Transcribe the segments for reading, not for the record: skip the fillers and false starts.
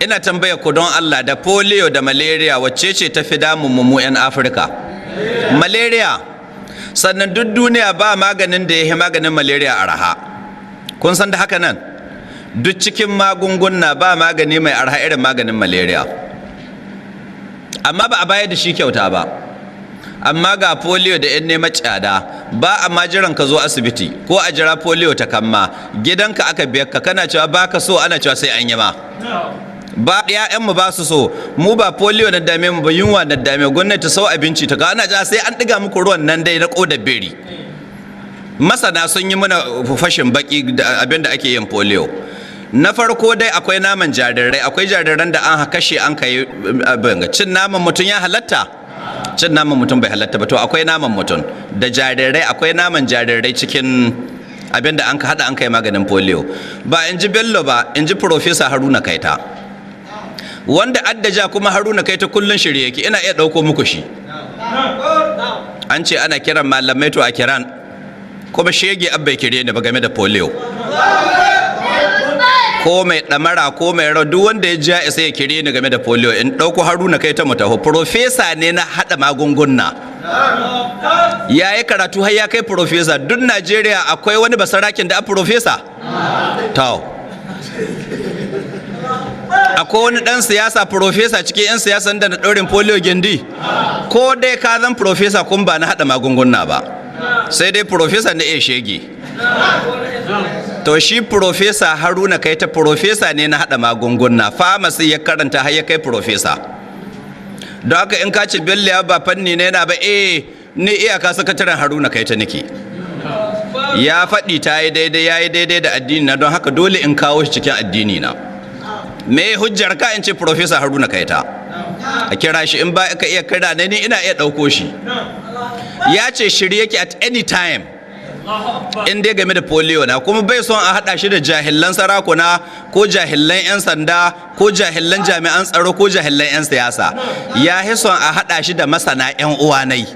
ina tambaya ku don Allah, da polio da malaria wacce ce ta fi damun mu 'yan Afirka? Malaria. Sannan duk duniya ba maganin da ya yi maganin malaria araha. Kun san da haka nan? Duk cikin magunguna ba magani mai arha irin maganin malaria. Amma ba a bayar da shi kyauta ba. Amma ga polio da 'yan nema tsada, ba a jiran ka zo asibiti ko a jira polio ta kamma, gidanka aka biyar ka, kana cewa ba ka so, ana cewa sai an yi ma. Ba ƴaƴanmu ba su so, mu ba polio na dame mu ba, yunwa na dame, gwamnati sau abinci ta ga, ana cewa sai an ɗiga muku ruwan nan dai na ƙodar beri. Masana sun yi mana fashin baki da abin da ake yin polio. Na farko dai akwai naman jarirai, akwai jariran da an kashe an kai abin. Cin naman mutum ya halatta? Cin naman mutum bai halatta ba. To akwai naman mutum da jarirai, akwai naman jarirai cikin abin da an ka hada an kai maganin polio. Ba in ji Bello ba, in ji Profesa Haruna Kaita, wanda addaja kuma Haruna Kaita kullun shirye yake, ina iya dauko muku shi. An ce ana kiran malamai, to a kiran, kuma shege abbai kire ne ba game da polio. Ko mai ɗamara ko mai rau, duk wanda ya ja isa ya kire ni game da polio, in ɗauko Haruna Kaita mu taho. Profesa ne na haɗa magunguna, ya yi karatu har ya kai profesa. Duk Najeriya akwai wani basarakin da a profesa? Tau. Akwai wani ɗan siyasa profesa cikin 'yan siyasan da na ɗaurin polio gindi? Ko dai ka zan profesa kun ba na haɗa magunguna ba, sai dai profesa na iya shege. To shi Profesa Haruna Kaita profesa ne na haɗa magunguna, famasi ya karanta har ya kai profesa. Don haka in ka ce Bello ya ba fanni ne na ba, ni iyaka sakataren Haruna Kaita nake. Ya faɗi ta yi daidai, ya yi daidai da addini na, don haka dole in kawo shi cikin addini na. Me hujjar ka in ce Profesa Haruna Kaita? A kira shi, in ba ka iya kira ne, ni ina iya ɗauko shi. Ya ce shirye yake at any time in dai game da polio na, kuma bai son a haɗa shi da jahilan sarakuna ko jahilan 'yan sanda ko jahilan jami'an tsaro ko jahilan 'yan siyasa. Ya fi son a haɗa shi da masana 'yan uwanai.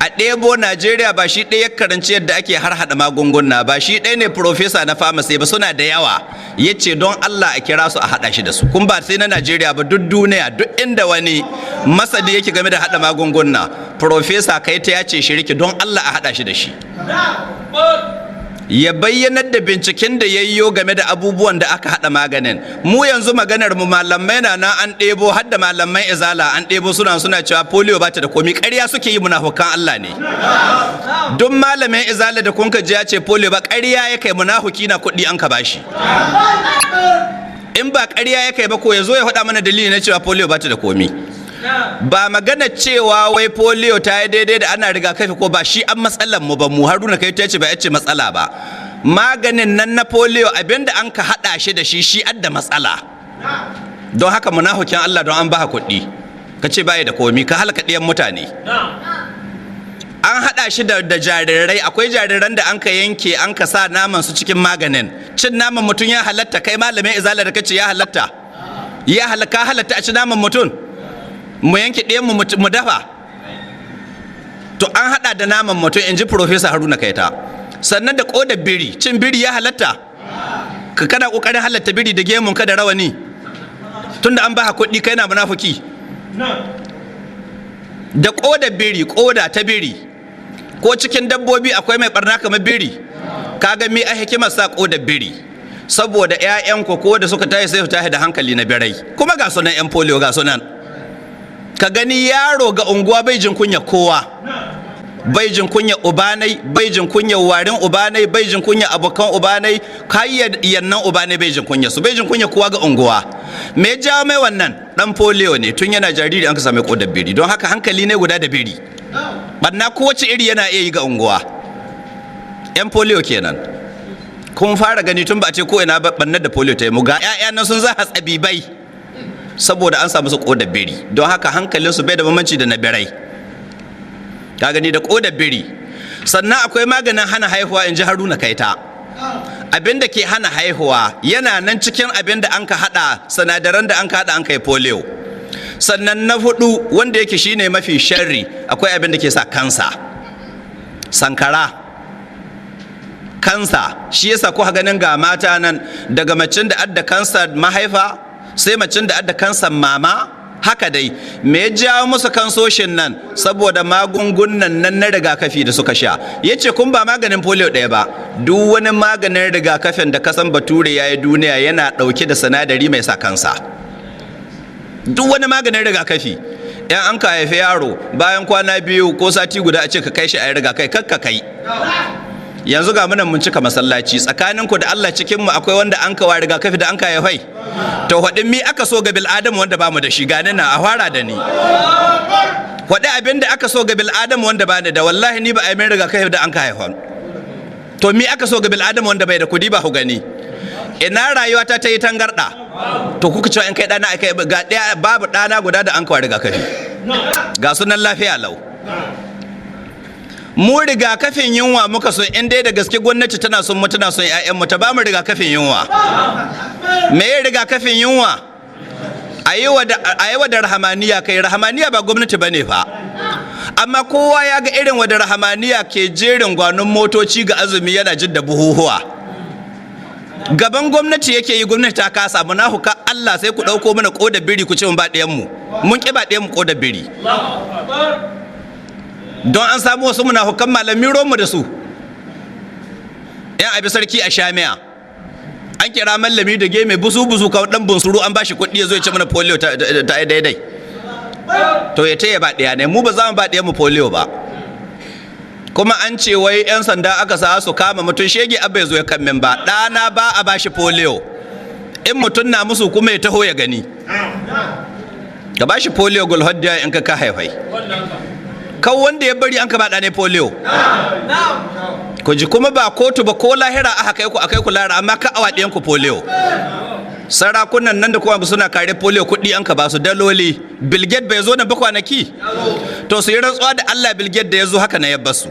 A ɗebo Najeriya ba shi ɗaya karanci yadda ake har haɗa magunguna ba, shi ɗaya ne profesa na famasi ba, suna da yawa. Ya ce don Allah a kira su a haɗa shi da su. Kun ba sai na Najeriya ba, duk duniya, duk inda wani masadi yake game da haɗa magunguna, Profesa Kaita ya ce shiriki don Allah a haɗa shi da shi. Ya bayyanar da binciken da yayyo game da abubuwan da aka haɗa maganin. Mu yanzu maganar mu malamai na an ɗebo, har da malaman izala an ɗebo suna cewa polio ba ta da komi. Ƙarya suke yi, munafukan Allah ne. Duk malamin izala da kun ji ya ce polio ba, ƙarya ya kai, munafuki na kuɗi an ka bashi. In ba ƙarya ya kai ba, ko ya zo ya faɗa mana dalili na cewa polio ba ta da komi. Ba magana cewa wai polio ta yi daidai da ana rigakafi ko ba, shi an matsalar mu ba. Mu Haruna Kaita ce ba ya ce matsala ba. Maganin nan na polio abinda an ka hada shi da shi adda matsala. Don haka munafikin Allah, don an ba kuɗi ka ce baya da komi, ka halaka ɗiyan mutane. An hada shi da jarirai, akwai jariran da an ka yanke an ka sa naman su cikin maganin. Cin naman mutum ya halatta? Kai malamin izala da kace ya halatta? Ya halaka halatta a ci naman mutum? Mu yanke ɗayan mu dafa? To an haɗa da naman mutum, in ji Profesa Haruna Kaita. Sannan da ƙodar biri, cin biri ya halatta? Ka kana ƙoƙarin halatta biri da gemun ka da rawani, tunda an ba kuɗi kai na munafuki. Da ƙodar biri, ƙoda ta biri, ko cikin dabbobi akwai mai ɓarna kamar biri? Kaga me a hikimar sa ƙodar biri? Saboda 'ya'yanku ko da suka tashi sai su tashi da hankali na birai. Kuma ga sunan 'yan polio, ga sunan. Ka gani yaro ga unguwa bai jin kunya kowa, bai jin kunya ubanai, bai jin kunya warin ubanai, bai jin kunya abokan ubanai, kayyar yannan ubanai bai jin kunya su, bai jin kunya kowa ga unguwa. Me ya jawo mai wannan? Dan polio ne, tun yana jariri an ka same kodar biri, don haka hankali ne guda da biri. Banna kowace iri yana iya yi ga unguwa. 'Yan polio kenan. Kun fara gani tun ba a ce ko ina bannar da polio ta yi, mu ga 'ya'ya nan sun za hatsabibai saboda an samu su kodar biri. Don haka hankalinsu bai da bambanci da na birai. Ka gani da kodar biri. Sannan akwai maganin hana haihuwa, in ji Haruna Kaita. Abin da ke hana haihuwa yana nan cikin abin da an ka hada, sinadaran da an ka hada an kai polio. Sannan na hudu, wanda yake shine mafi sharri, akwai abin da ke sa kansa, sankara, kansa. Shi yasa ko ganin ga mata nan, daga macen da adda kansa mahaifa sai macin da adda kansan mama haka dai. Me ya jawo musu kansoshin nan? Saboda magungunan nan na rigakafi da suka sha. Ya ce kun ba maganin polio ɗaya ba, duk wani maganin rigakafin da kasan bature ya yi duniya yana ɗauke da sinadari mai sa kansa. Duk wani maganin rigakafi, yan an ka haifi yaro bayan kwana 2 ko sati guda a ce ka kai shi a yi rigakafi, kakka kai. Yanzu ga munan mun cika masallaci, tsakaninku da Allah cikinmu akwai wanda an kawa rigakafi da an ka haifai. To haɗin mi aka so ga bil'adamu wanda ba mu da shi, gani na a fara da ni. Haɗi abin da aka so ga bil'adamu wanda ba ni da, wallahi ni ba a yi min rigakafi da an ka haifan. To mi aka so ga bil'adamu wanda bai da kudi ba ku gani. Ina rayuwa ta yi tangarɗa. To kuka cewa in kai ɗana aka ga ɗaya babu ɗana guda da an kawa rigakafi. Ga sunan lafiya lau. Mu rigakafin yunwa muka so, in dai da gaske gwamnati tana son mu tana son ƴaƴanmu ta ba mu rigakafin yunwa. Me ya rigakafin yunwa? A yi wa da rahamaniya, kai rahamaniya ba gwamnati ba ne fa. Amma kowa ya ga irin wa da rahamaniya ke jerin gwanon motoci ga azumi yana jin da buhuhuwa. Gaban gwamnati yake yi, gwamnati ta kasa, munafuka Allah sai ku ɗauko mana ƙoda biri ku ce mun ba ɗayanmu. Mun ƙi ba ɗayanmu ƙoda biri. Don an samu wasu munafukan malami romu da su yan abi sarki a shamiya, an kira mallami da geme busu kawai dan bunsuru, an bashi kuɗi ya zo ya ce mana polio ta daidai. To ya taya ba ɗaya ne, mu ba za mu ba ɗaya mu polio ba. Kuma an ce wai yan sanda aka sa su kama mutum, shege abba ya zo ya kammin ba, ɗana ba a bashi polio. In mutum na musu kuma ya taho ya gani, ka bashi polio gulhaddiya in ka haifai. Kan wanda ya bari an ka baɗa ne polio. Ku ji kuma ba kotu ba ko lahira aka kai ku lahira, amma ka awa ɗayan ku polio. Sarakunan nan da kuma suna kare polio kuɗi an ka ba su daloli. Bill Gates bai zo nan ba kwanaki. To su yi rantsuwa da Allah Bill Gates da ya zo haka na yabba su.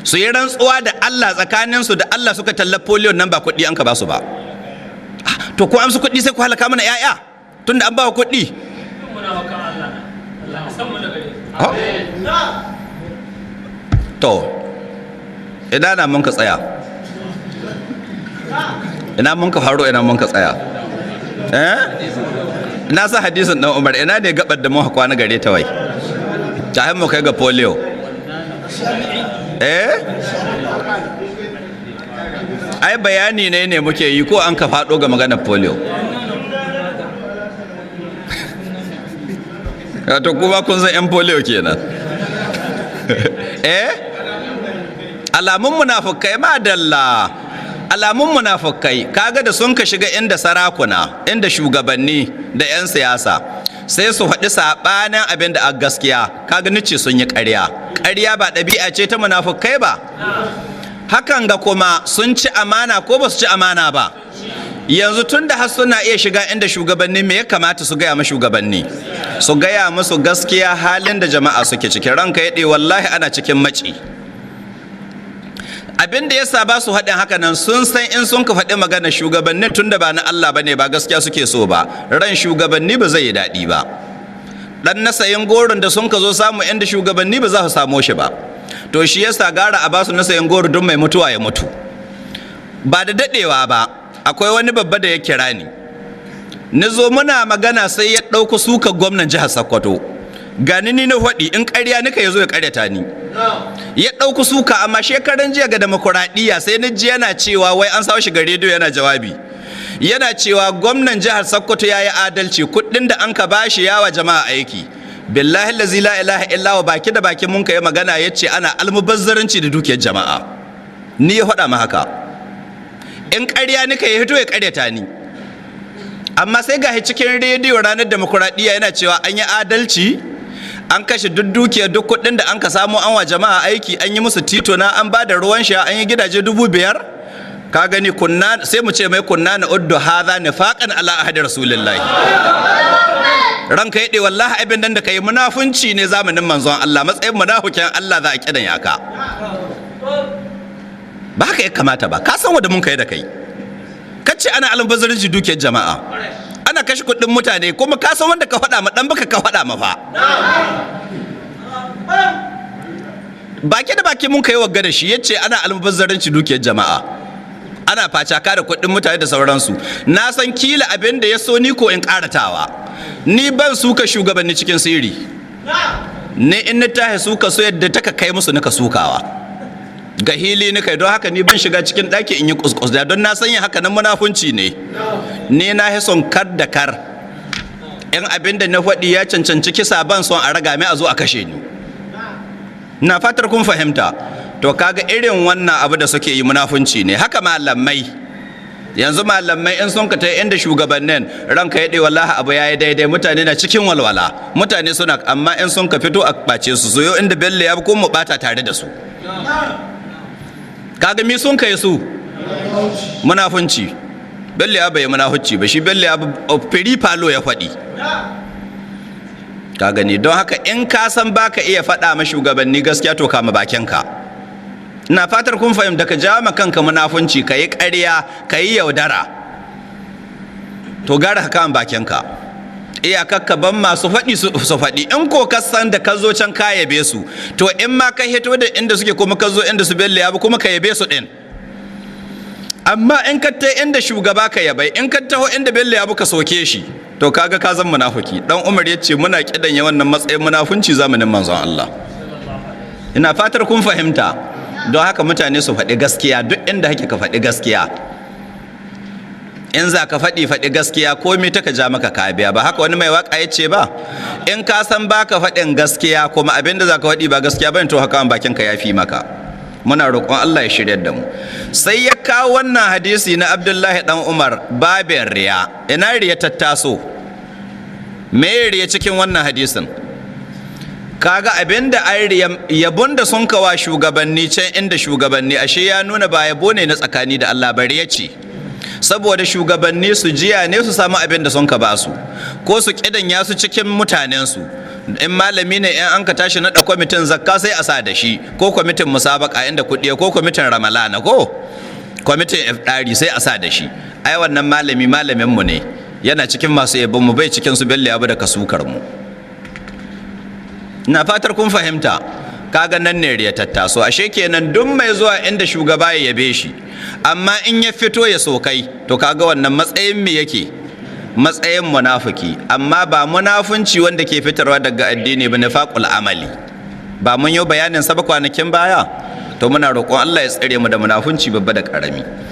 Su yi rantsuwa da Allah tsakaninsu da Allah suka talla polio nan ba kuɗi an ka ba su ba. To ko amsu kuɗi sai ku halaka mana 'ya'ya tunda an ba kuɗi. To ina na mun ka tsaya, ina mun ka faro, ina mun ka tsaya. Ina sa hadisin dan Umar, ina ne gabar da mun kwana gare ta wai ta mu kai ga polio. Ai bayani ne muke yi ko an ka fado ga maganar polio. To kuma kun san 'yan polio kenan. Alamun munafukai madalla, alamun munafukai kaga da sun ka shiga inda sarakuna, inda shugabanni da 'yan siyasa, sai su faɗi saɓanin abin da a gaskiya, kaga nice sun yi ƙarya. Ƙarya ba ɗabi'a ce ta munafukai ba. Hakan ga kuma sun ci amana ko ba su ci amana ba. Yanzu tun da har suna iya shiga inda shugabanni, me ya kamata su gaya ma shugabanni? Su gaya musu gaskiya halin da jama'a suke ciki. Ranka ya ɗe wallahi ana cikin maci. Abin da yasa ba su haɗin haka nan, sun san in sun ka faɗi magana shugabanni tun da ba na Allah ba ne, ba gaskiya suke so ba, ran shugabanni ba zai yi daɗi ba. Ɗan na sayin goron da sun ka zo samu inda shugabanni ba za su samo shi ba. To shi yasa gara a ba su na sayin goro don mai mutuwa ya mutu. Ba da daɗewa ba, akwai wani babba da ya kira ni zo muna magana sai ya ɗauko suka gwamnan jihar Sokoto. Gani ni na faɗi, in ƙarya nika ya zo ya ƙaryata ni. Ya ɗauko suka, amma shekaran jiya ga demokuraɗiyya sai na ji yana cewa wai an sawo shi ga rediyo yana jawabi. Yana cewa gwamnan jihar Sokoto ya yi adalci, kuɗin da an ka bashi yawa jama'a aiki. Billahi lazi la ilaha illa wa baki da baki mun kai magana, ya ce ana almubazzaranci da dukiyar jama'a. Ni ya faɗa ma haka. In ƙarya nika ya hito ya ƙaryata ni. Amma sai ga cikin rediyo ranar demokuraɗiyya yana cewa an yi adalci, an kashe duk dukiya, duk kuɗin da an ka samu an wa jama'a aiki, an yi musu tituna, an ba da ruwan sha, an yi gidaje 5,000. Ka gani kunna, sai mu ce mai kunna na uddu hadha nifaqan ala ahdi rasulillahi. Ranka yaɗe wallahi abin nan da kai munafunci ne zamanin manzon Allah, matsayin munafikin Allah za a kidan yaka. Ba haka ya kamata ba, ka san wanda mun kai da kai. Kace ana almubazzaranci dukiyar jama'a, ana kashe kuɗin mutane, kuma ka san wanda ka faɗa ma dan baka ka faɗa ma fa. Baki da baki mun kai wagga da shi, yace ana almubazzaranci dukiyar jama'a. ana facaka da kuɗin mutane da sauransu. Na san kila abin da ya so ni ko in karatawa, ni ban suka shugabanni cikin sirri, ne in na tahi suka so yadda ta kai musu nika sukawa ga hili nika, don haka ni ban shiga cikin ɗaki in yi kuskus da, don na san yin haka nan munafunci ne. Ni na hi son kar da kar, in abin da na faɗi ya cancanci kisa ban son a raga mai a zo a kashe ni. Na fatar kun fahimta. To kaga irin wannan abu da suke yi munafunci ne. Haka malamai, yanzu malamai in sun ka ta inda shugabannin ranka ya ɗe wallahi abu ya yi daidai, mutane na cikin walwala, mutane suna, amma in sun ka fito a ɓace su yau inda Bello ya ko mu ɓata tare da su. Kaga mi sun kai su munafunci. Bello ya bai munafunci ba, shi Bello ya firi falo ya faɗi. Ka gani, don haka in ka san baka iya faɗa ma shugabanni gaskiya to kama bakinka. Ina fatar kun fahimta, ka jawo ma kanka munafunci, ka yi ƙarya, ka yi yaudara, to gara ka kama bakinka. Iyakakka ban masu faɗi su faɗi. In ko ka san da ka zo can ka yabe su, to in ma ka hito da inda suke kuma ka zo inda su Bello ya bi kuma ka yabe su ɗin. Amma in ka ta inda shugaba ka yabai, in ka taho inda Bello ya bi ka soke shi, to kaga ka zan munafuki. Dan Umar ya ce muna kidanya wannan matsayin munafunci zamanin manzon Allah. Ina fatar kun fahimta. Don haka mutane su faɗi gaskiya, duk inda hake ka faɗi gaskiya. In za ka faɗi gaskiya, komai ta ka ja maka ka biya. Ba haka wani mai waka ya ce ba, in ka san baka faɗin gaskiya kuma abinda za ka faɗi ba gaskiya ba, to haka bakin ka ya fi maka. Muna roƙon Allah ya shirya da mu. Sai ya kawo wannan hadisi na Abdullahi dan Umar, babin riya. Ina riya tattaso? Me riya cikin wannan hadisin? Kaga abinda an riya, yabon da sun kawa shugabanni can inda shugabanni, ashe ya nuna ba yabo ne na tsakani da Allah, bari ya ce saboda shugabanni su jiya ne su samu abin da sun ka ba su, ko su kidanya su cikin mutanensu. In malami ne in an ka tashi naɗa kwamitin zakka sai a sa da shi, ko kwamitin musabaka inda kuɗi, ko kwamitin ramalana, ko kwamitin ifɗari sai a sa da shi. Ai wannan malami malamin mu ne, yana cikin masu yabon mu, bai cikin su Bello ya bi da kasukar mu. Na fatar kun fahimta. Kaga nan ne riya tattaso. Ashe kenan duk mai zuwa inda shugaba ya yabe shi, amma in ya fito ya sokai, to kaga wannan matsayin me yake? Matsayin munafiki. Amma ba munafunci wanda ke fitarwa daga addini ba, nifaqul amali. Ba mun yi bayanin sa ba kwanakin baya? To muna roƙon Allah ya tsare mu da munafunci babba da ƙarami.